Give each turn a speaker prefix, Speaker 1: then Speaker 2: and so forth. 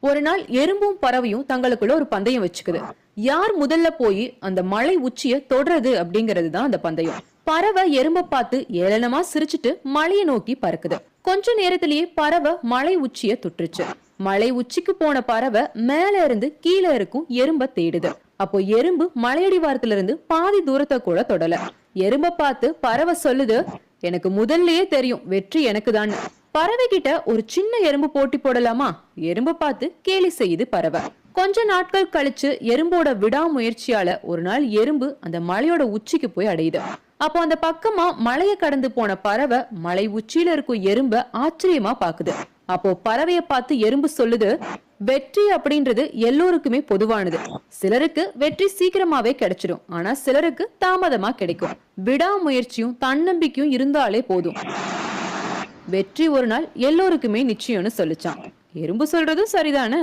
Speaker 1: ஒரு நாள் எறும்பும் பறவையும் தங்களுக்குள்ள ஒரு பந்தயம் வச்சுக்குது. யார் முதல்ல போய் அந்த மலை உச்சிய தொடறது அப்படிங்கிறது தான் அந்த பந்தயம். பறவை எறும்ப பார்த்து ஏளனமா சிரிச்சுட்டு மலையை நோக்கி பறக்குது. கொஞ்ச நேரத்திலேயே பறவை மலை உச்சிய தொட்டுருச்சு. மலை உச்சிக்கு போன பறவை மேல இருந்து கீழே இருக்கும் எறும்ப தேடுது. அப்போ எறும்பு மலையடிவாரத்துல இருந்து பாதி தூரத்தை கூட தொடல. எறும்ப பார்த்து பறவை சொல்லுது, எனக்கு முதல்லயே தெரியும் வெற்றி எனக்கு தான். பறவை கிட்ட ஒரு சின்ன எறும்பு போட்டி போடலாமா? எறும்பு பார்த்து கேலி செய்யுது பறவை. கொஞ்ச நாட்கள் கழிச்சு எறும்போட விடாமுயற்சியால ஒரு நாள் எறும்பு அந்த மலையோட உச்சிக்கு போய் அடையுது. அப்போ அந்த பக்கமா மலையை கடந்து போன பறவை மலை உச்சியில இருக்கும் எறும்ப ஆச்சரியமா பாக்குது. அப்போ பறவைய பார்த்து எறும்பு சொல்லுது, வெற்றி அப்படின்றது எல்லோருக்குமே பொதுவானது. சிலருக்கு வெற்றி சீக்கிரமாவே கிடைச்சிடும், ஆனா சிலருக்கு தாமதமா கிடைக்கும். விடாமுயற்சியும் தன்னம்பிக்கையும் இருந்தாலே போதும், வெற்றி ஒரு நாள் எல்லோருக்குமே நிச்சயம்னு சொல்லிச்சான். எறும்பு சொல்றதும் சரிதானே?